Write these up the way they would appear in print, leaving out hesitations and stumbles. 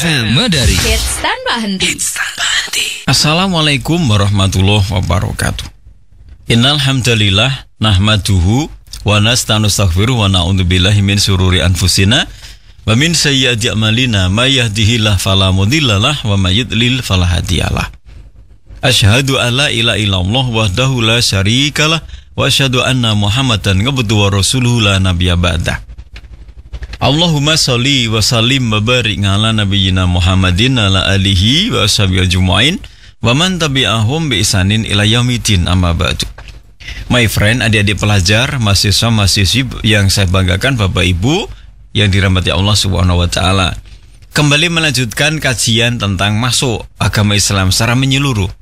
FM Madari. Hits tanpa henti. Assalamualaikum warahmatullahi wabarakatuh. Innal hamdalillah nahmaduhu wa nastaghfiruh wa na'udzubillahi min syururi anfusina wa min sayyiati a'malina may yahdihillahu fala mudhillalah wa may yudlil fala hadiyalah. Asyhadu alla ilaha illallah wahdahu la syarikalah wa asyhadu anna Muhammadan abduhu wa rasuluhu la nabiyya ba'dah. Allahumma sholli wa sallim wa barik ala nabiyyina Muhammadin ala alihi wa ashabihi ajmain wa man tabi'ahum bi ihsanin ila yaumil amma ba'du. My friend, adik-adik pelajar, mahasiswa-mahasiswi yang saya banggakan, Bapak Ibu yang dirahmati Allah Subhanahu wa taala. Kembali melanjutkan kajian tentang masuk agama Islam secara menyeluruh.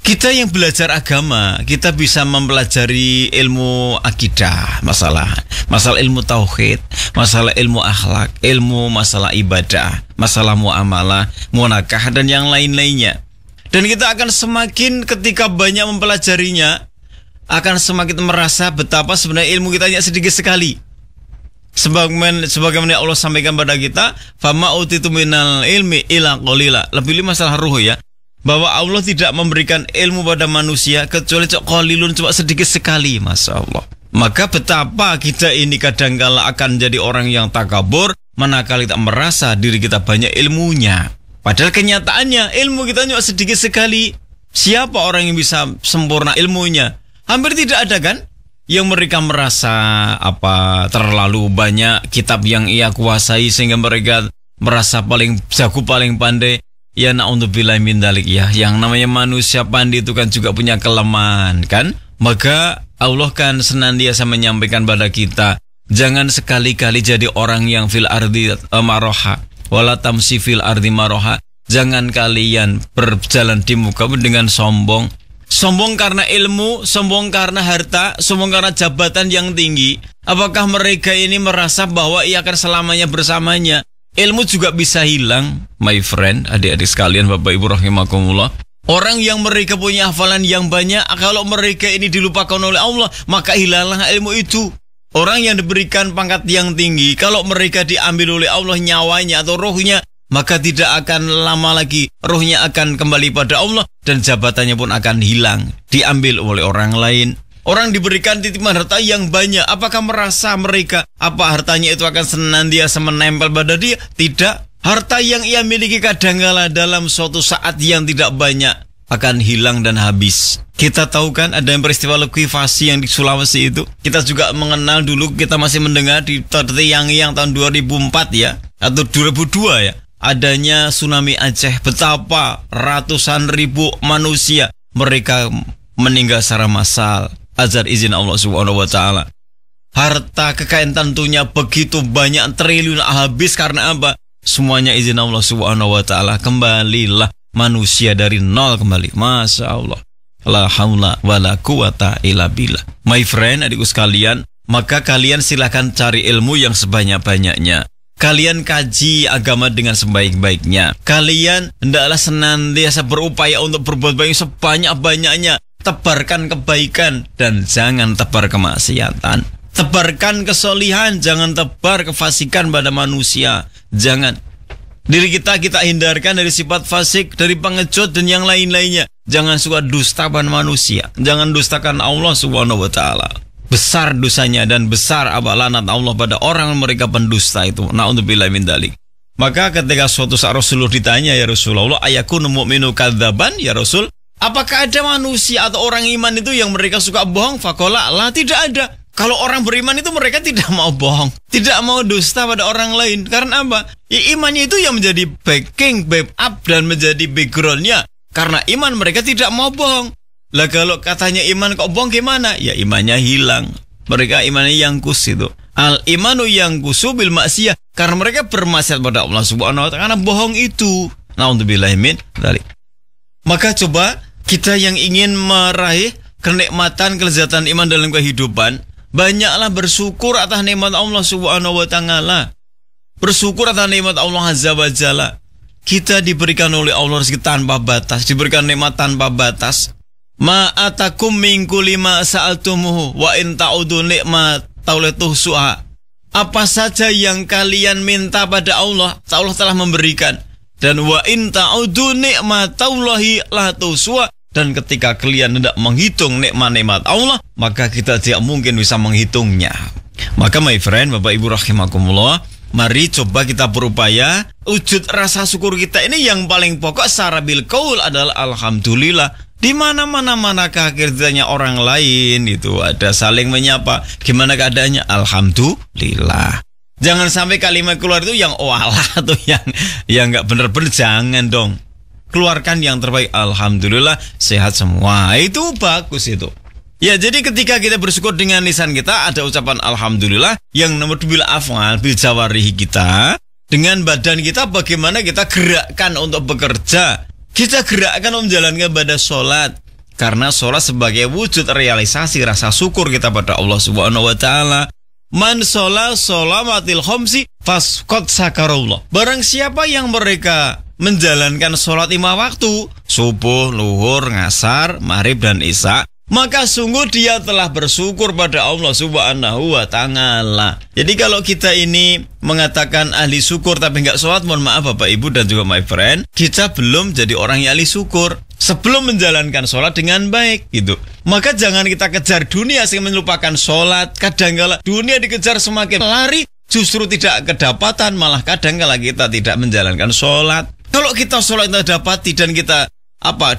Kita yang belajar agama, kita bisa mempelajari ilmu akidah, masalah ilmu tauhid, masalah ilmu akhlak, ilmu masalah ibadah, masalah muamalah, munakah, dan yang lain-lainnya. Dan kita akan semakin ketika banyak mempelajarinya, akan semakin merasa betapa sebenarnya ilmu kita hanya sedikit sekali. Sebagaimana Allah sampaikan pada kita, fama utitu minal ilmi ila qalila. Lebih masalah ruh ya, bahwa Allah tidak memberikan ilmu pada manusia kecuali qalilun, cuma sedikit sekali, Masya Allah. Maka betapa kita ini kadangkala akan jadi orang yang takabur manakala kita merasa diri kita banyak ilmunya. Padahal kenyataannya ilmu kita cuma sedikit sekali. Siapa orang yang bisa sempurna ilmunya? Hampir tidak ada kan? Yang mereka merasa terlalu banyak kitab yang ia kuasai sehingga mereka merasa paling jago, paling pandai. Ya na'udzubillahi min dzalik ya. Yang namanya manusia pandai itu kan juga punya kelemahan kan? Maka Allah kan senantiasa menyampaikan pada kita, jangan sekali-kali jadi orang yang fil ardi maroha wala tamsi fil ardi maroha. Jangan kalian berjalan di muka dengan sombong. Sombong karena ilmu, sombong karena harta, sombong karena jabatan yang tinggi. Apakah mereka ini merasa bahwa ia akan selamanya bersamanya? Ilmu juga bisa hilang, my friend, adik-adik sekalian, Bapak Ibu rahimakumullah. Orang yang mereka punya hafalan yang banyak, kalau mereka ini dilupakan oleh Allah, maka hilanglah ilmu itu. Orang yang diberikan pangkat yang tinggi, kalau mereka diambil oleh Allah nyawanya atau rohnya, maka tidak akan lama lagi rohnya akan kembali pada Allah dan jabatannya pun akan hilang, diambil oleh orang lain. Orang diberikan titipan harta yang banyak, apakah merasa mereka hartanya itu akan senantiasa menempel pada dia? Tidak. Harta yang ia miliki kadangkala dalam suatu saat yang tidak banyak akan hilang dan habis. Kita tahu kan ada yang peristiwa likuifasi yang di Sulawesi itu. Kita juga mengenal dulu, kita masih mendengar di yang tahun 2004 ya, atau 2002 ya. Adanya tsunami Aceh, betapa ratusan ribu manusia mereka meninggal secara massal. Azar izin Allah Subhanahu wa taala. Harta kekayaan tentunya begitu banyak, triliun habis karena apa? Semuanya izin Allah Subhanahu wa taala. Kembalilah manusia dari nol kembali. Masya Allah. La haula wala quwata illa billah. My friend, adikku sekalian, maka kalian silakan cari ilmu yang sebanyak-banyaknya. Kalian kaji agama dengan sebaik-baiknya. Kalian hendaklah senantiasa berupaya untuk berbuat baik sebanyak-banyaknya. Tebarkan kebaikan dan jangan tebar kemaksiatan. Tebarkan kesolihan, jangan tebar kefasikan pada manusia. Jangan. Diri kita hindarkan dari sifat fasik, dari pengecut dan yang lain-lainnya. Jangan suka dusta pada manusia. Jangan dustakan Allah Subhanahu wa taala. Besar dosanya dan besar laknat Allah pada orang mereka pendusta itu. Na'udzubillahi min dzalik. Maka ketika suatu saat Rasulullah ditanya, ya Rasulullah, ayakunu mu'minu kadzaban ya Rasul? Apakah ada manusia atau orang iman itu yang mereka suka bohong? Faqala la, tidak ada. Kalau orang beriman itu mereka tidak mau bohong, tidak mau dusta pada orang lain. Karena apa? Ya, imannya itu yang menjadi backing, backup dan menjadi backgroundnya. Karena iman mereka tidak mau bohong. Lah kalau katanya iman kok bohong gimana? Ya imannya hilang. Mereka imannya yang kus itu. Al imanu yang kusu bil maksiyah. Karena mereka bermaksiat pada Allah Subhanahu wa taala karena bohong itu. Na'udzubillahi min dzalik. Maka coba kita yang ingin meraih kenikmatan, kelezatan iman dalam kehidupan, banyaklah bersyukur atas nikmat Allah Subhanahu wa taala. Bersyukur atas nikmat Allah Azza wa Jalla. Kita diberikan oleh Allah rezeki tanpa batas, diberikan nikmat tanpa batas. Ma atakum min kulli ma sa'altumuhu wa in ta'udu nikmat taulatuh su'a. apa saja yang kalian minta pada Allah telah memberikan. Dan wa in ta'udu ni'matallahi la tuhsuha. Dan ketika kalian hendak menghitung nikmat-nikmat Allah, maka kita tidak mungkin bisa menghitungnya. Maka my friend, Bapak Ibu rahimakumullah, mari coba kita berupaya wujud rasa syukur kita ini yang paling pokok secara bil qaul adalah alhamdulillah. Di mana-mana manakah akhirnya orang lain itu ada saling menyapa, gimana keadaannya? Alhamdulillah. Jangan sampai kalimat keluar itu yang walah atau yang nggak bener-bener, jangan dong. Keluarkan yang terbaik, alhamdulillah sehat semua. Itu bagus itu. Ya, jadi ketika kita bersyukur dengan lisan kita ada ucapan alhamdulillah, yang nomor bil af'al bil jawarihi kita, dengan badan kita bagaimana kita gerakkan untuk bekerja. Kita gerakkan untuk menjalankan ibadah sholat. Karena sholat sebagai wujud realisasi rasa syukur kita pada Allah Subhanahu wa ta'ala. Man sholat sholamatil khomsi fasqad sakarullah. Barang siapa yang mereka menjalankan sholat 5 waktu, subuh, luhur, ngasar, maghrib, dan isya, maka sungguh dia telah bersyukur pada Allah Subhanahu wa ta'ala. Jadi kalau kita ini mengatakan ahli syukur tapi nggak sholat, mohon maaf Bapak Ibu dan juga my friend, kita belum jadi orang yang ahli syukur sebelum menjalankan sholat dengan baik gitu. Maka jangan kita kejar dunia sehingga melupakan sholat. Kadang-kala dunia dikejar semakin lari, justru tidak kedapatan, malah kadang-kala kita tidak menjalankan sholat. Kalau kita sholat kita dapati dan kita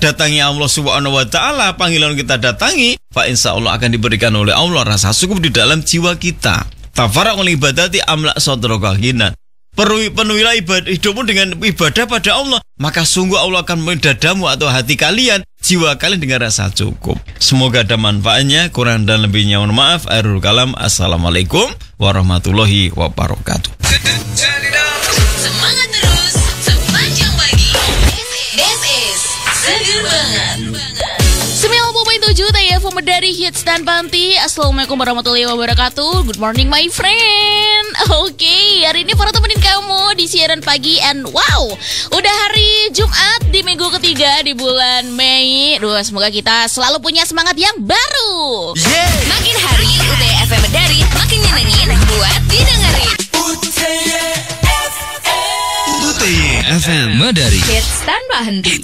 datangi Allah Subhanahu wa ta'ala, panggilan kita datangi, fa insyaallah akan diberikan oleh Allah rasa syukur di dalam jiwa kita. Tafarraqul ibadati amla sadraka ghinan. Penuhilah hidupmu dengan ibadah pada Allah, maka sungguh Allah akan memenuhi dadamu atau hati kalian, jiwa kalian dengan rasa cukup. Semoga ada manfaatnya. Kurang dan lebihnya mohon maaf. Akhirul kalam. Assalamualaikum warahmatullahi wabarakatuh. Semangat terus sepanjang pagi. This is Seger Banget 90.7 TFM dari Hits dan Panti. Assalamualaikum warahmatullahi wabarakatuh. Good morning my friend. Oke, hari ini para temenin kamu di siaran pagi. And wow, udah hari Jumat di minggu ketiga di bulan Mei. Semoga kita selalu punya semangat yang baru. Makin hari UTFM Medari makin nyenengin buat didengerin. UTFM Medari. Hits tanpa henti.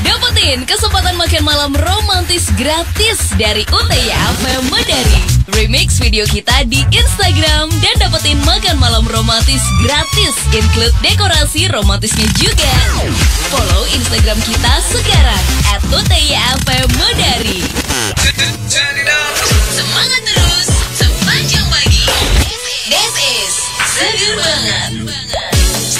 Dapetin kesempatan makan malam romantis gratis dari UTFM Medari. Remix video kita di Instagram dan dapetin makan malam romantis gratis, include dekorasi romantisnya juga. Follow Instagram kita sekarang @UTFM Medari. Semangat terus sepanjang pagi. This is Seger Banget.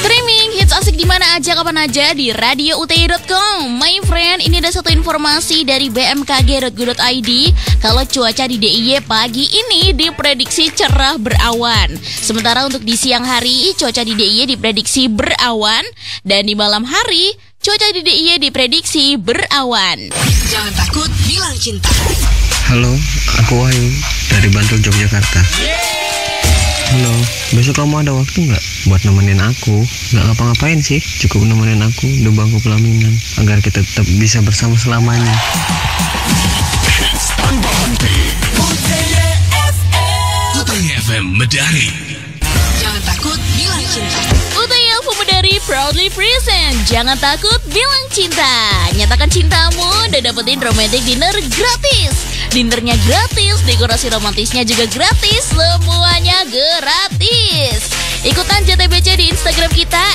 Streaming hits asik di mana aja kapan aja di radiouti.com. My friend, ini ada satu informasi dari bmkg.go.id kalau cuaca di DIY pagi ini diprediksi cerah berawan. Sementara untuk di siang hari cuaca di DIY diprediksi berawan dan di malam hari cuaca di DIY diprediksi berawan. Jangan takut, bilang cinta. Halo, aku Wahyu dari Bantul, Yogyakarta. Halo, besok kamu ada waktu nggak buat nemenin aku? Nggak ngapa-ngapain sih, cukup nemenin aku di bangku pelaminan agar kita tetap bisa bersama selamanya. UTFM Medari. Jangan takut, bilang cinta. UTFM Medari proudly present Jangan takut, bilang cinta. Nyatakan cintamu dan dapetin romantic dinner gratis. Dinernya gratis, dekorasi romantisnya juga gratis, semuanya gratis. Ikutan JTBC di Instagram kita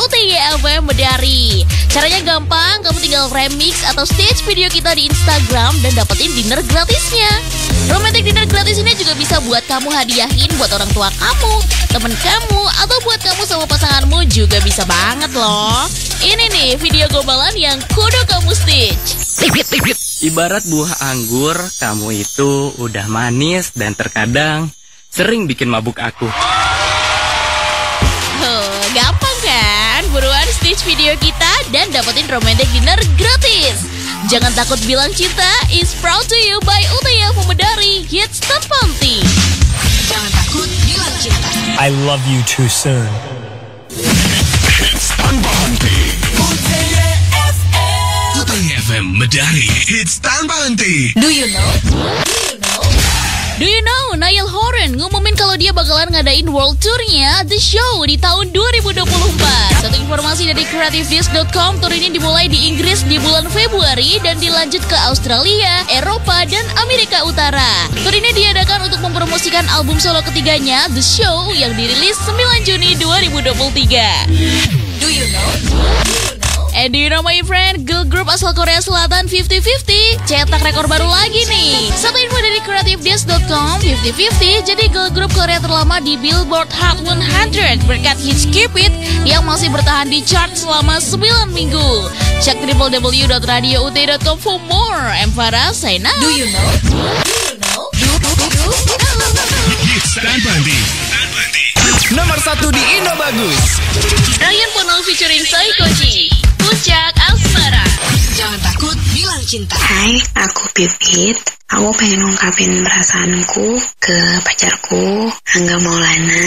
@UTYFM Medari. Caranya gampang, kamu tinggal remix atau stage video kita di Instagram dan dapetin dinner gratisnya. Romantic dinner gratis ini juga bisa buat kamu hadiahin buat orang tua kamu, temen kamu, atau buat kamu sama pasanganmu juga bisa banget loh. Ini nih video gombalan yang kudu kamu stitch. Ibarat buah anggur, kamu itu udah manis dan terkadang sering bikin mabuk aku. Gampang kan? Buruan stitch video kita dan dapetin romantic dinner gratis. Jangan takut bilang cinta is proud to you by UTFM Medari Hits tanpa henti. Jangan takut, bilang cinta. I love you too soon. UTFM Medari. Hits tanpa henti. Do you know? Do you know, Niall Horan ngumumin kalau dia bakalan ngadain world tour-nya The Show di tahun 2024. Satu informasi dari creativedisc.com, tour ini dimulai di Inggris di bulan Februari dan dilanjut ke Australia, Eropa, dan Amerika Utara. Tour ini diadakan untuk mempromosikan album solo ketiganya, The Show, yang dirilis 9 Juni 2023. Do you know? And do you know my friend, girl group asal Korea Selatan 50/50 cetak rekor baru lagi nih. Satu info dari creativedisc.com, 50/50 jadi girl group Korea terlama di Billboard Hot 100 berkat hits Keep It yang masih bertahan di chart selama 9 minggu. Cek www.radiout.com for more. Farah, sign out. Do you know? Hits dan Bandi. Nomor 1 di Indo Bagus. Ryan Pono featuring Saikoji. Puncak Asmara. Jangan takut bilang cinta. Hai, aku Pipit. Aku pengen ngungkapin perasaanku ke pacarku, Angga Maulana.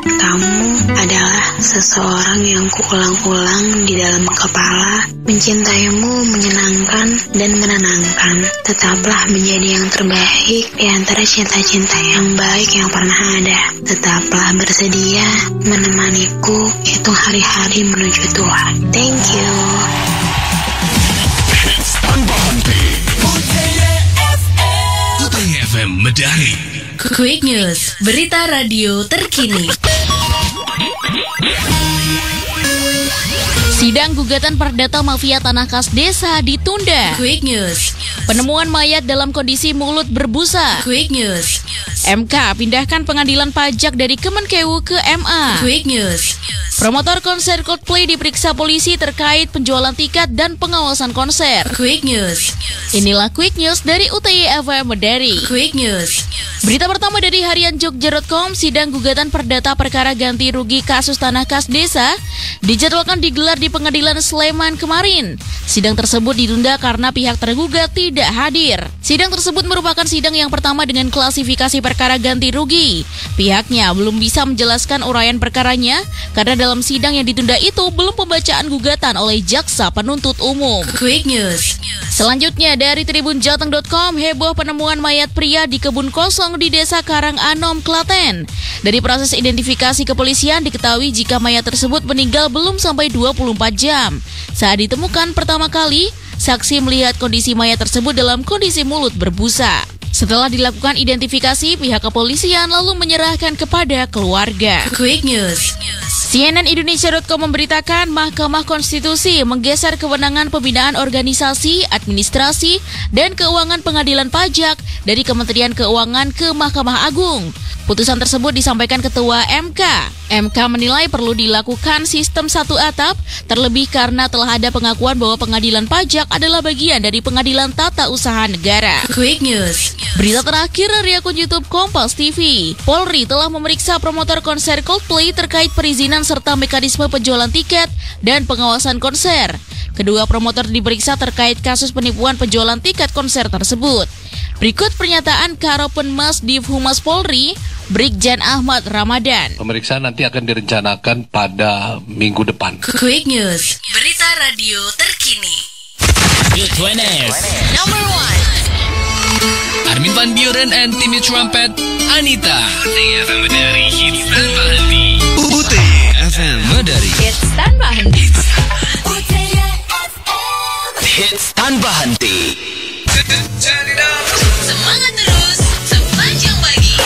Kamu adalah seseorang yang kuulang-ulang di dalam kepala. Mencintaimu menyenangkan dan menenangkan. Tetaplah menjadi yang terbaik di antara cinta-cinta yang baik yang pernah ada. Tetaplah bersedia menemaniku hitung hari-hari menuju tua. Thank you. UTY FM Medari. Quick News, berita radio terkini. Sidang gugatan perdata mafia tanah kas desa ditunda. Quick News. Penemuan mayat dalam kondisi mulut berbusa. Quick News. MK pindahkan pengadilan pajak dari Kemenkeu ke MA. Quick News. Promotor konser Coldplay diperiksa polisi terkait penjualan tiket dan pengawasan konser. Quick News. Inilah Quick News dari UTY FM Medari. Quick News. Berita pertama dari harian Jogja.com, sidang gugatan perdata perkara ganti rugi kasus tanah kas desa dijadwalkan digelar di Pengadilan Sleman kemarin. Sidang tersebut ditunda karena pihak tergugat tidak hadir. Sidang tersebut merupakan sidang yang pertama dengan klasifikasi perkara ganti rugi. Pihaknya belum bisa menjelaskan uraian perkaranya karena dalam sidang yang ditunda itu belum pembacaan gugatan oleh jaksa penuntut umum. Quick News. Selanjutnya dari tribunjateng.com, heboh penemuan mayat pria di kebun kosong di Desa Karanganom, Klaten. Dari proses identifikasi kepolisian diketahui jika mayat tersebut meninggal belum sampai 24 jam. Saat ditemukan pertama kali, saksi melihat kondisi mayat tersebut dalam kondisi mulut berbusa. Setelah dilakukan identifikasi, pihak kepolisian lalu menyerahkan kepada keluarga. Quick News. CNN Indonesia.com memberitakan Mahkamah Konstitusi menggeser kewenangan pembinaan organisasi, administrasi, dan keuangan pengadilan pajak dari Kementerian Keuangan ke Mahkamah Agung. Putusan tersebut disampaikan Ketua MK. MK menilai perlu dilakukan sistem satu atap, terlebih karena telah ada pengakuan bahwa pengadilan pajak adalah bagian dari pengadilan tata usaha negara. Quick News. Berita terakhir dari akun YouTube Kompas TV. Polri telah memeriksa promotor konser Coldplay terkait perizinan serta mekanisme penjualan tiket dan pengawasan konser. Kedua promotor diperiksa terkait kasus penipuan penjualan tiket konser tersebut. Berikut pernyataan Karopenmas Div Humas Polri, Brigjen Ahmad Ramadan. Pemeriksaan nanti akan direncanakan pada minggu depan. Quick News. Berita radio terkini. Good 20s. Number 1. Armin van Buuren and Timmy Trumpet, Anita. UTY FM Medari. Hits tanpa henti. UTY FM Medari. Hits tanpa henti. Hits tanpa henti. Semangat terus sepanjang pagi.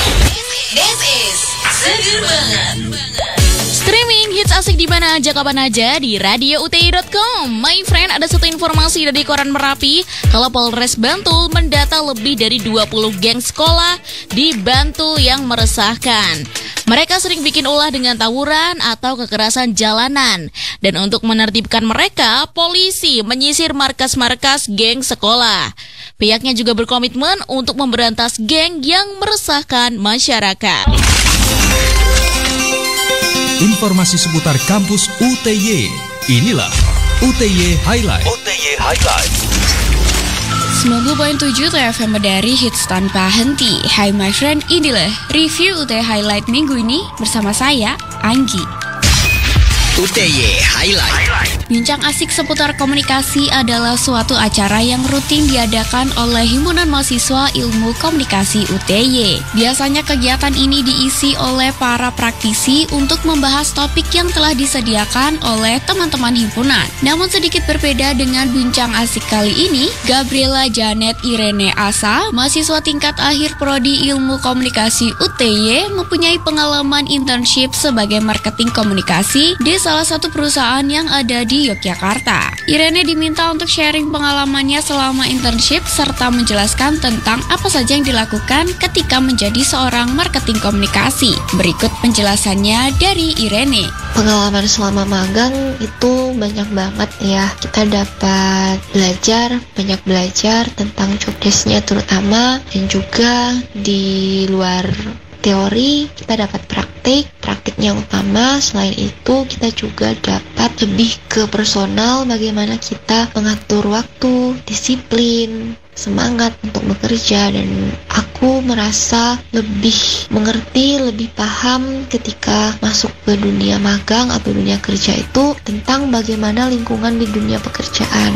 This is Seger Banget. Streaming hits asik di mana aja kapan aja di radiouti.com. My friend, ada satu informasi dari koran Merapi kalau Polres Bantul mendata lebih dari 20 geng sekolah di Bantul yang meresahkan. Mereka sering bikin ulah dengan tawuran atau kekerasan jalanan. Dan untuk menertibkan mereka, polisi menyisir markas-markas geng sekolah. Pihaknya juga berkomitmen untuk memberantas geng yang meresahkan masyarakat. Informasi seputar kampus UTY. Inilah UTY Highlight. UTY Highlight. 90.7 TFM Medari, hits tanpa henti. Hai my friend, inilah review UTY Highlight minggu ini bersama saya, Anggi. UTY Highlight. Bincang asik seputar komunikasi adalah suatu acara yang rutin diadakan oleh Himpunan Mahasiswa Ilmu Komunikasi UTY. Biasanya kegiatan ini diisi oleh para praktisi untuk membahas topik yang telah disediakan oleh teman-teman himpunan. Namun sedikit berbeda dengan bincang asik kali ini, Gabriela Janet Irene Asa, mahasiswa tingkat akhir Prodi Ilmu Komunikasi UTY, mempunyai pengalaman internship sebagai marketing komunikasi di salah satu perusahaan yang ada di Yogyakarta. Irene diminta untuk sharing pengalamannya selama internship serta menjelaskan tentang apa saja yang dilakukan ketika menjadi seorang marketing komunikasi. Berikut penjelasannya dari Irene. Pengalaman selama magang itu banyak banget ya. Kita dapat banyak belajar tentang job desk-nya terutama, dan juga di luar teori kita dapat praktiknya utama. Selain itu kita juga dapat lebih ke personal, bagaimana kita mengatur waktu, disiplin, semangat untuk bekerja. Dan aku merasa lebih mengerti, lebih paham ketika masuk ke dunia magang atau dunia kerja itu tentang bagaimana lingkungan di dunia pekerjaan.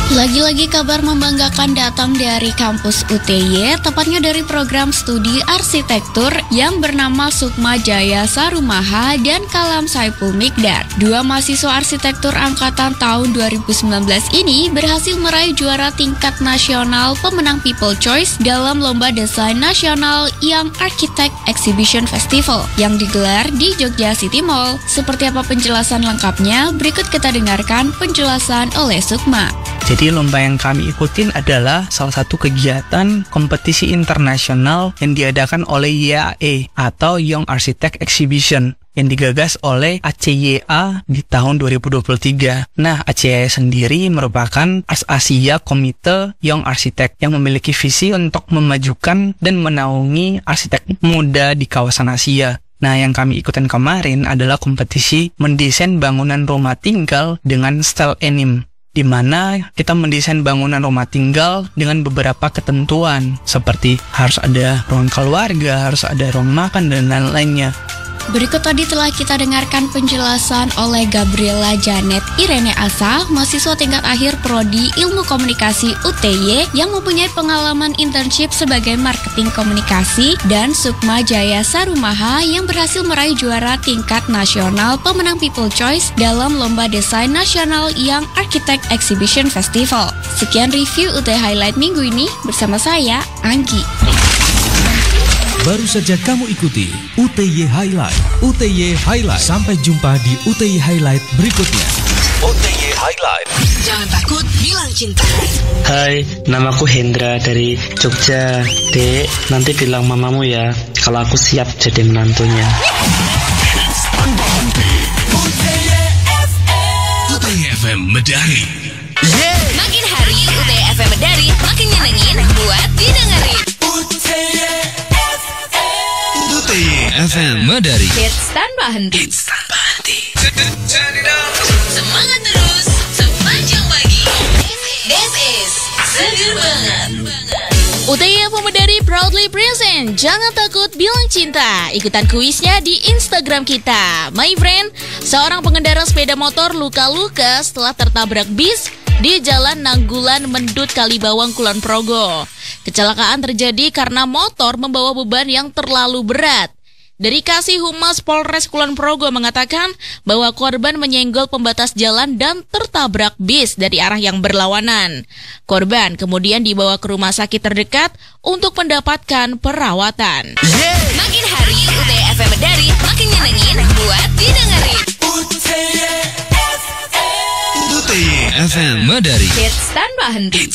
Lagi-lagi kabar membanggakan datang dari kampus UTY, tepatnya dari program studi arsitektur yang bernama Sukma Jaya Sarumaha dan Kalam Saipul Mikdar. Dua mahasiswa arsitektur angkatan tahun 2019 ini berhasil meraih juara tingkat nasional pemenang People Choice dalam Lomba Desain Nasional Young Architect Exhibition Festival yang digelar di Jogja City Mall. Seperti apa penjelasan lengkapnya? Berikut kita dengarkan penjelasan oleh Sukma. Jadi lomba yang kami ikutin adalah salah satu kegiatan kompetisi internasional yang diadakan oleh YAE atau Young Architect Exhibition yang digagas oleh ACYA di tahun 2023. Nah, ACYA sendiri merupakan Asia Komite Young Architect yang memiliki visi untuk memajukan dan menaungi arsitek muda di kawasan Asia. Nah, yang kami ikutin kemarin adalah kompetisi mendesain bangunan rumah tinggal dengan style anime, di mana kita mendesain bangunan rumah tinggal dengan beberapa ketentuan seperti harus ada ruang keluarga, harus ada ruang makan, dan lain-lainnya. Berikut tadi telah kita dengarkan penjelasan oleh Gabriela Janet Irene Asa, mahasiswa tingkat akhir Prodi Ilmu Komunikasi UTY yang mempunyai pengalaman internship sebagai marketing komunikasi, dan Sukma Jaya Sarumaha yang berhasil meraih juara tingkat nasional pemenang People Choice dalam Lomba Desain Nasional Young Architect Exhibition Festival. Sekian review UTY Highlight minggu ini bersama saya, Anggi. Baru saja kamu ikuti UTY Highlight. UTY Highlight. Sampai jumpa di UTY Highlight berikutnya. UTY Highlight. Jangan takut, bilang cinta. Hai, namaku Hendra dari Jogja. Dek, nanti bilang mamamu ya kalau aku siap jadi menantunya. UTY FM Medari. Makin hari UTY FM Medari makin nyenengin buat didengerin. UTY FM Medari. Hits tanpa henti. Semangat terus sepanjang pagi. This is Seger Banget. UTY FM Medari proudly present Jangan Takut Bilang Cinta. Ikutan kuisnya di Instagram kita. My friend, seorang pengendara sepeda motor luka-luka setelah tertabrak bis di Jalan Nanggulan Mendut Kalibawang Kulon Progo. Kecelakaan terjadi karena motor membawa beban yang terlalu berat. Dari Kasih Humas Polres Kulon Progo mengatakan bahwa korban menyenggol pembatas jalan dan tertabrak bis dari arah yang berlawanan. Korban kemudian dibawa ke rumah sakit terdekat untuk mendapatkan perawatan. Makin hari UTY FM Medari makin nyenengin buat didengerin. UTY FM Medari. Hits tanpa henti.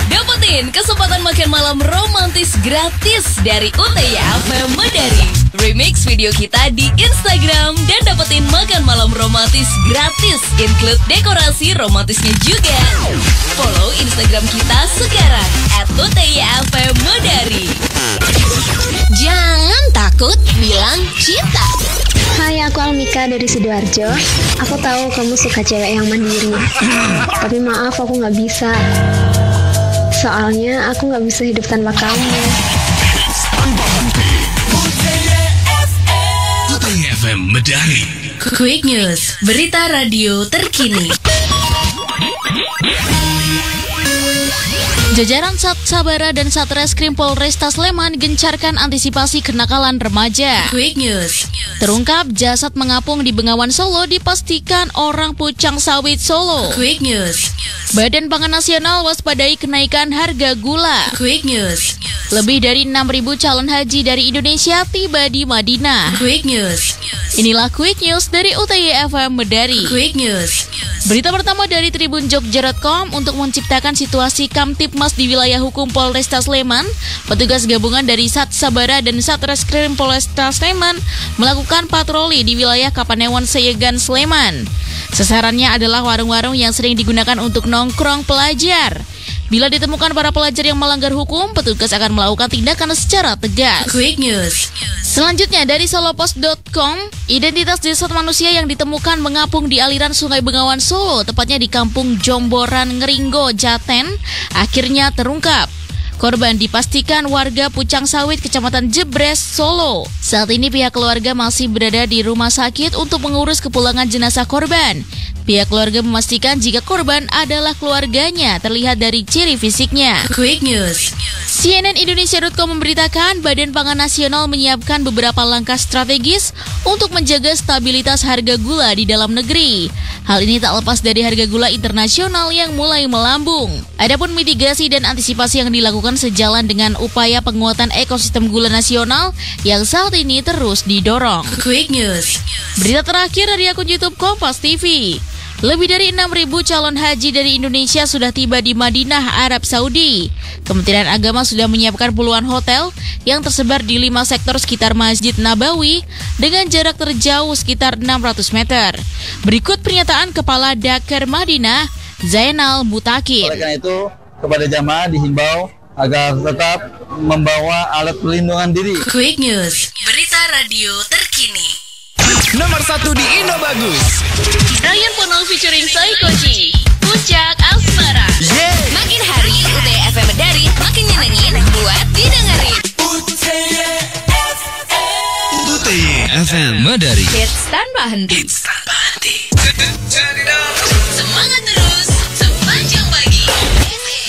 Dapetin kesempatan makan malam romantis gratis dari UTY FM Medari. Remix video kita di Instagram dan dapetin makan malam romantis gratis, include dekorasi romantisnya juga. Follow Instagram kita sekarang @UTYFM Medari. Jangan takut bilang cinta. Hai, aku Almika dari Sidoarjo. Aku tahu kamu suka cewek yang mandiri. Tapi maaf, aku nggak bisa. Soalnya aku nggak bisa hidup tanpa kamu. UTY FM Medari. Quick News, berita radio terkini. Jajaran Sat Sabara dan Satreskrim Polresta Sleman gencarkan antisipasi kenakalan remaja. Quick News. Terungkap jasad mengapung di Bengawan Solo dipastikan orang Pucang Sawit Solo. Quick News. Badan Pangan Nasional waspadai kenaikan harga gula. Quick News. Lebih dari 6.000 calon haji dari Indonesia tiba di Madinah. Quick News. Inilah Quick News dari UTY FM Medari. Quick News. Berita pertama dari tribunjogja.com. Untuk menciptakan situasi Kamtipmas di wilayah hukum Polresta Sleman, petugas gabungan dari Sat Sabara dan Satreskrim Polresta Sleman melakukan patroli di wilayah Kapanewon Seyegan Sleman. Sasarannya adalah warung-warung yang sering digunakan untuk nongkrong pelajar. Bila ditemukan para pelajar yang melanggar hukum, petugas akan melakukan tindakan secara tegas. Quick News. Selanjutnya dari solopost.com, identitas jasad manusia yang ditemukan mengapung di aliran Sungai Bengawan Solo, tepatnya di Kampung Jomboran Ngeringo, Jaten, akhirnya terungkap. Korban dipastikan warga Pucang Sawit, Kecamatan Jebres, Solo. Saat ini pihak keluarga masih berada di rumah sakit untuk mengurus kepulangan jenazah korban. Pihak keluarga memastikan jika korban adalah keluarganya, terlihat dari ciri fisiknya. Quick News. CNN Indonesia.com memberitakan Badan Pangan Nasional menyiapkan beberapa langkah strategis untuk menjaga stabilitas harga gula di dalam negeri. Hal ini tak lepas dari harga gula internasional yang mulai melambung. Adapun mitigasi dan antisipasi yang dilakukan sejalan dengan upaya penguatan ekosistem gula nasional yang saat ini terus didorong. Quick News. Berita terakhir dari akun YouTube Kompas TV. Lebih dari 6.000 calon haji dari Indonesia sudah tiba di Madinah, Arab Saudi. Kementerian Agama sudah menyiapkan puluhan hotel yang tersebar di 5 sektor sekitar Masjid Nabawi dengan jarak terjauh sekitar 600 meter. Berikut pernyataan Kepala Dakar Madinah, Zainal Mutakin. Oleh karena itu, kepada jamaah dihimbau agar tetap membawa alat pelindungan diri. Quick News, berita radio terkini. Nomor 1 di Indo Bagus. Ryan Pono featuring Saikoji, Puncak Asmara. Makin hari UTY FM Medari makin nyenengin buat didengerin. UTY FM Medari. Hits tanpa henti. Semangat terus sepanjang pagi.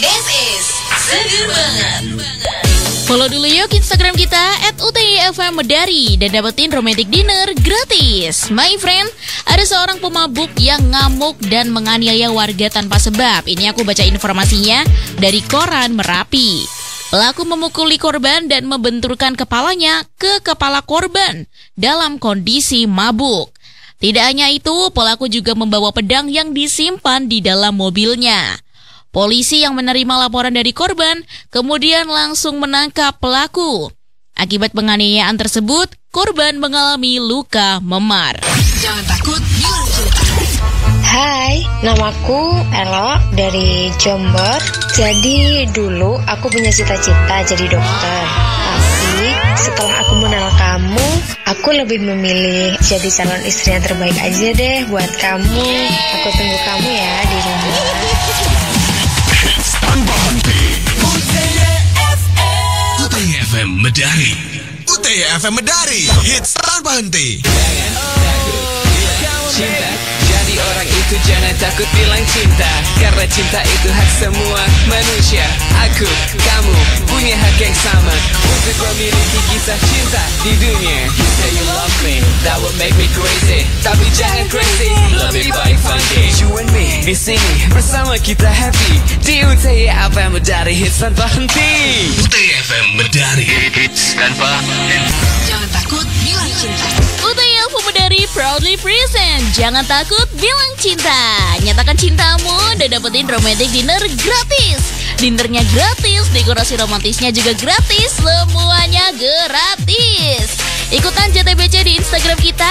This is Seger Banget. Follow dulu yuk Instagram kita @UTYFM Medari dan dapetin romantic dinner gratis. My friend, ada seorang pemabuk yang ngamuk dan menganiaya warga tanpa sebab. Ini aku baca informasinya dari koran Merapi. Pelaku memukuli korban dan membenturkan kepalanya ke kepala korban dalam kondisi mabuk. Tidak hanya itu, pelaku juga membawa pedang yang disimpan di dalam mobilnya. Polisi yang menerima laporan dari korban kemudian langsung menangkap pelaku. Akibat penganiayaan tersebut, korban mengalami luka memar. Jangan takut, bilang cerita. Hai, namaku Elo dari Jombor. Jadi dulu aku punya cita-cita jadi dokter. Tapi setelah aku mengenal kamu, aku lebih memilih jadi calon istri yang terbaik aja deh buat kamu. Aku tunggu kamu ya di rumah. UTY FM Medari. UTY FM Medari. Hits tanpa henti. Cinta, jadi orang itu jangan takut bilang cinta. Karena cinta itu hak semua manusia. Aku, kamu, punya hak yang sama untuk memiliki kisah cinta di dunia. You say you love me, that would make me crazy. Tapi jangan crazy, lebih baik funky. You and me, di sini bersama kita happy. Di UTY FM Medari, hits tanpa henti. UTY FM Medari. Hits tanpa henti. Jangan takut, bilang cinta. UTY FM Medari proudly present. Jangan takut, bilang cinta. Nyatakan cintamu dan dapetin romantic dinner gratis. Dinnernya gratis, dekorasi romantisnya juga gratis, semuanya gratis. Ikutan JTBC di Instagram kita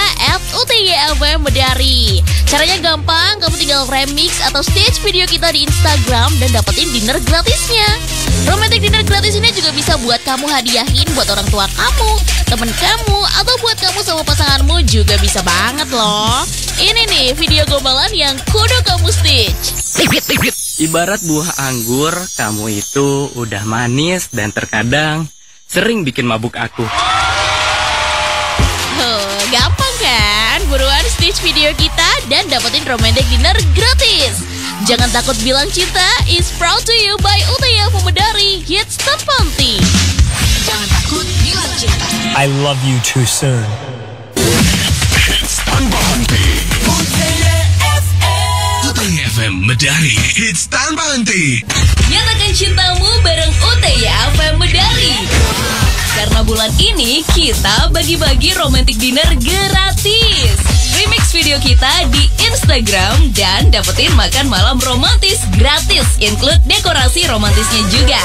@UTYFM Medari. Caranya gampang, kamu tinggal remix atau stage video kita di Instagram dan dapetin dinner gratisnya. Romantic dinner gratis ini juga bisa buat kamu hadiahin buat orang tua kamu, temen kamu, atau buat kamu sama pasanganmu juga bisa banget loh. Ini nih video gombalan yang kudu kamu stitch. Ibarat buah anggur, kamu itu udah manis dan terkadang sering bikin mabuk aku. Gampang remix video kita dan dapetin romantic dinner gratis. Jangan takut bilang cinta is proud to you by UTY Pemedari Hits tanpa henti. Jangan takut bilang cinta. I love you too soon. Hits tanpa henti. UTY FM Medari Hits tanpa henti. Nyatakan cintamu bareng UTY FM Medari. Karena bulan ini kita bagi-bagi romantic dinner gratis. Remix video kita di Instagram dan dapetin makan malam romantis gratis, include dekorasi romantisnya juga.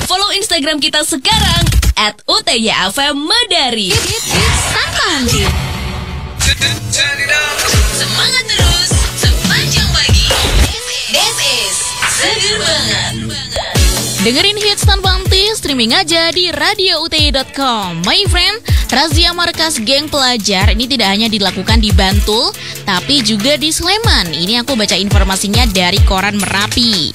Follow Instagram kita sekarang @UTYFM Medari. Hits tanpa henti. Semangat terus sepanjang pagi. This is seger banget. Dengerin Hits tanpa henti, streaming aja di radiouty.com. My friend, razia markas geng pelajar ini tidak hanya dilakukan di Bantul, tapi juga di Sleman. Ini aku baca informasinya dari koran Merapi.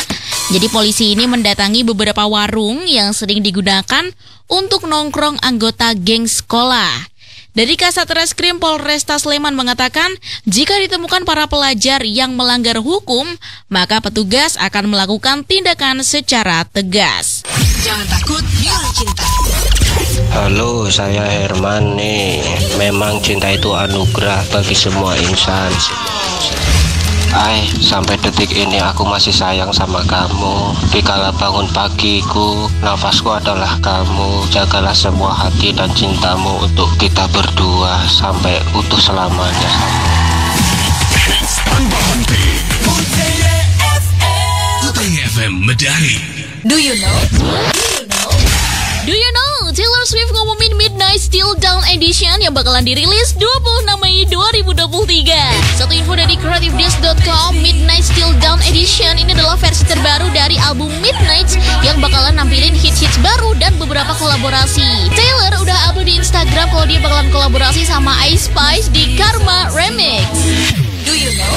Jadi polisi ini mendatangi beberapa warung yang sering digunakan untuk nongkrong anggota geng sekolah. Dari Kasat Reskrim Polresta Sleman mengatakan, jika ditemukan para pelajar yang melanggar hukum, maka petugas akan melakukan tindakan secara tegas. Jangan takut bilang cinta. Halo, saya Herman nih. Memang cinta itu anugerah bagi semua insan. Sampai detik ini aku masih sayang sama kamu. Dikala bangun pagiku, nafasku adalah kamu. Jagalah semua hati dan cintamu untuk kita berdua sampai utuh selamanya. UTY FM Medari. Do you know? Do you know? Taylor Swift ngumumin Midnight Still Down Edition yang bakalan dirilis 26 Mei 2023. Satu info dari creativedesk.com, Midnight Still Down Edition ini adalah versi terbaru dari album Midnight yang bakalan nampilin hits-hits baru dan beberapa kolaborasi. Taylor udah upload di Instagram kalau dia bakalan kolaborasi sama Ice Spice di Karma Remix. Do you know?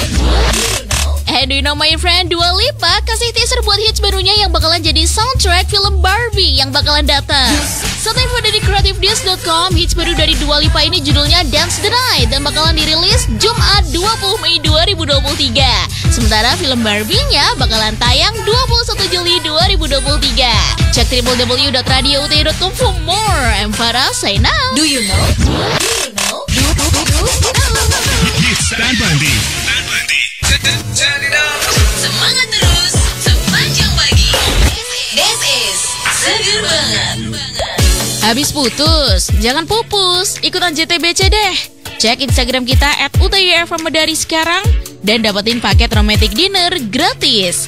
Do you know my friend, Dua Lipa kasih teaser buat hits barunya yang bakalan jadi soundtrack film Barbie yang bakalan datang. Satu info dari creativedesk.com, hits baru dari Dua Lipa ini judulnya Dance the Night dan bakalan dirilis Jumat 20 Mei 2023. Sementara film Barbie-nya bakalan tayang 21 Juli 2023. Cek www.radiouty.com for more. I'm Farah, say now. Do you know? Hits tanpa henti. Semangat terus sepanjang pagi. This is seger banget. Habis putus, jangan pupus, ikutan JTBC deh. Cek Instagram kita @UTYFM Medari sekarang dan dapetin paket romantic dinner gratis.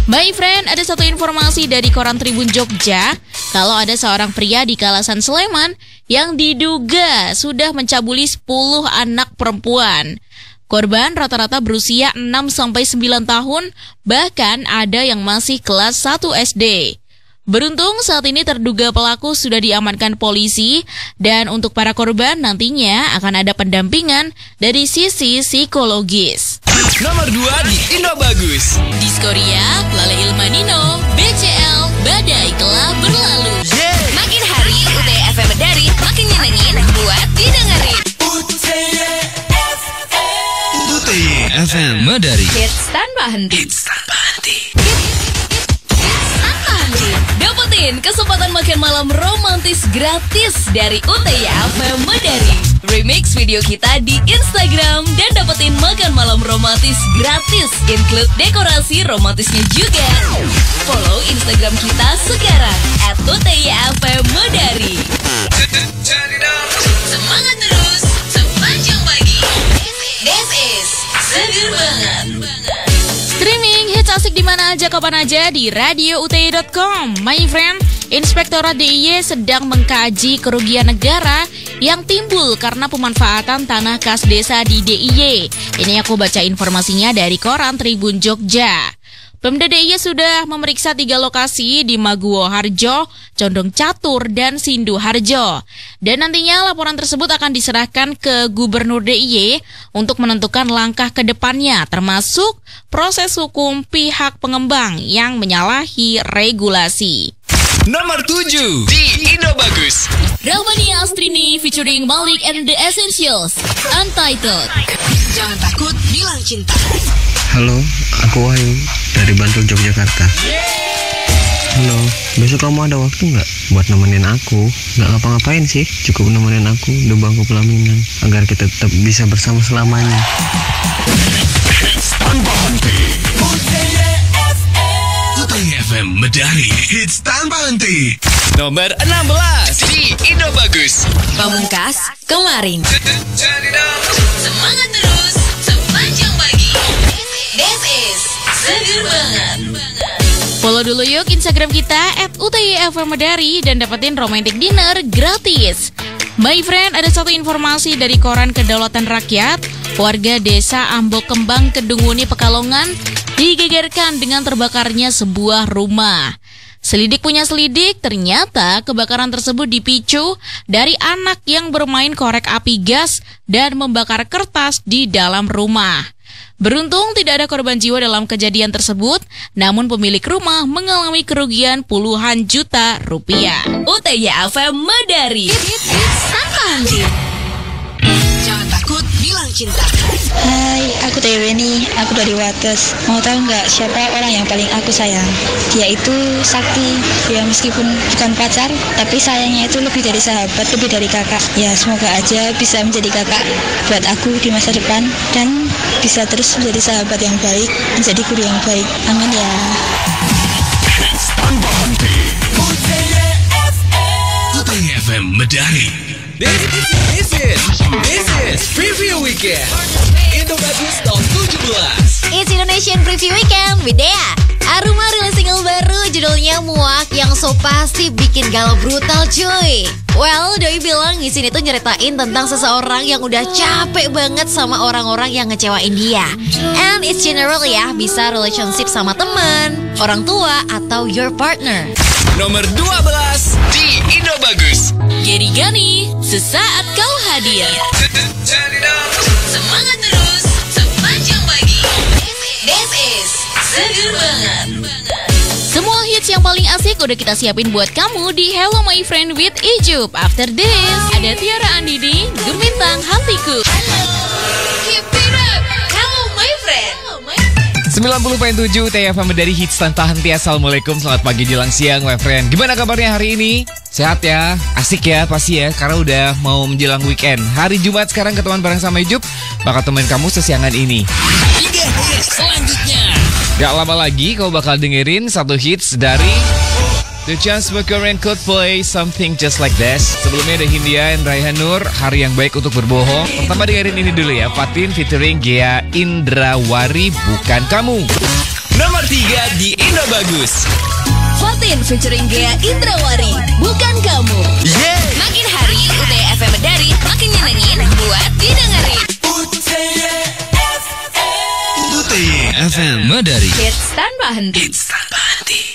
My friend, ada satu informasi dari koran Tribun Jogja, kalau ada seorang pria di Kalasan Sleman yang diduga sudah mencabuli 10 anak perempuan. Korban rata-rata berusia 6-9 tahun, bahkan ada yang masih kelas 1 SD. Beruntung saat ini terduga pelaku sudah diamankan polisi dan untuk para korban nantinya akan ada pendampingan dari sisi psikologis. Nomor 2 di Indo Bagus. Diskoria, Lale Ilmanino, BCL, Badai telah berlalu. Makin hari UTY FM Medari makin nyenengin buat didengerin. UTY FM Medari. Hits tanpa henti. Dapetin kesempatan makan malam romantis gratis dari UTY FM Medari. Remix video kita di Instagram dan dapetin makan malam romantis gratis, include dekorasi romantisnya juga. Follow Instagram kita sekarang @UTYFM Medari. Semangat terus sepanjang pagi. This is seger banget. Streaming hits asik di mana aja kapan aja di radiouty.com. My friend, Inspektorat DIY sedang mengkaji kerugian negara yang timbul karena pemanfaatan tanah kas desa di DIY. Ini aku baca informasinya dari koran Tribun Jogja. Pemda DIY sudah memeriksa 3 lokasi di Maguwo Harjo, Condong Catur, dan Sindu Harjo. Dan nantinya laporan tersebut akan diserahkan ke Gubernur DIY untuk menentukan langkah ke depannya, termasuk proses hukum pihak pengembang yang menyalahi regulasi. Nomor 7 di Indo Bagus. Rahmania Astrini featuring Malik and the Essentials, Untitled. Jangan takut bilang cinta. Halo, aku Wahyu dari Bantul, Yogyakarta. Halo, besok kamu ada waktu nggak buat nemenin aku? Nggak ngapa-ngapain sih, cukup nemenin aku di bangku pelaminan agar kita tetap bisa bersama selamanya. Tanpa henti. UTY FM Medari Hits Tanpa Henti. Nomor 16 di Indo Bagus. Pamungkas kemarin. Semangat terus sepanjang pagi. This is Seger Banget. Follow dulu yuk Instagram kita @UTYFM Medari dan dapetin romantic dinner gratis. My friend, ada satu informasi dari Koran Kedaulatan Rakyat. Warga desa Ambok Kembang, Kedunguni, Pekalongan digegerkan dengan terbakarnya sebuah rumah. Selidik punya selidik, ternyata kebakaran tersebut dipicu dari anak yang bermain korek api gas dan membakar kertas di dalam rumah. Beruntung tidak ada korban jiwa dalam kejadian tersebut, namun pemilik rumah mengalami kerugian puluhan juta rupiah. UTY FM Medari. Tanpa henti. Jangan takut bilang cinta. Hai, aku Dewi nih, aku dari Wates. Mau tahu nggak siapa orang yang paling aku sayang? Dia itu Sakti. Ya meskipun bukan pacar, tapi sayangnya itu lebih dari sahabat, lebih dari kakak. Ya semoga aja bisa menjadi kakak buat aku di masa depan dan bisa terus menjadi sahabat yang baik, menjadi guru yang baik. Amin ya. UTY FM Medari. This is Preview Weekend Indo Bagus tahun 17. It's Indonesian Preview Weekend with Dea. Aruma rilis single baru judulnya Muak yang so pasti bikin galau brutal cuy. Well, Doi bilang di sini tuh nyeritain tentang seseorang yang udah capek banget sama orang-orang yang ngecewain dia. And it's general ya, bisa relationship sama teman, orang tua, atau your partner. Nomor 12 di Indo Bagus. Geri Gani, sesaat kau hadir. Semangat terus sepanjang pagi. This is Seger Banget. Semua hits yang paling asik udah kita siapin buat kamu di Hello My Friend with Ijup. After this, ada Tiara Andini, Gemintang Hatiku. Keep it up. Hello my friend. 90.7 TFM dari Hits Tanpa Henti. Assalamualaikum, selamat pagi jelang siang my friend. Gimana kabarnya hari ini? Sehat ya? Asik ya pasti ya, karena udah mau menjelang weekend. Hari Jumat sekarang ketemuan bareng sama Ijup, bakal temenin kamu sesiangan ini. 3 hits selanjutnya. Gak lama lagi kau bakal dengerin satu hits dari The Chainsmokers and Coldplay, Something Just Like This. Sebelumnya ada Hindia and Raihan Nur, Hari Yang Baik Untuk Berbohong. Pertama dengerin ini dulu ya, Fatin featuring Gea Indrawari, Bukan Kamu. Nomor 3 di Indo Bagus. Fatin featuring Gea Indrawari, Bukan Kamu. Yeah. Makin hari UTY FM Medari makin nyenengin buat didengerin. UTY FM Medari Hits Tanpa Henti. Hits Tanpa Henti.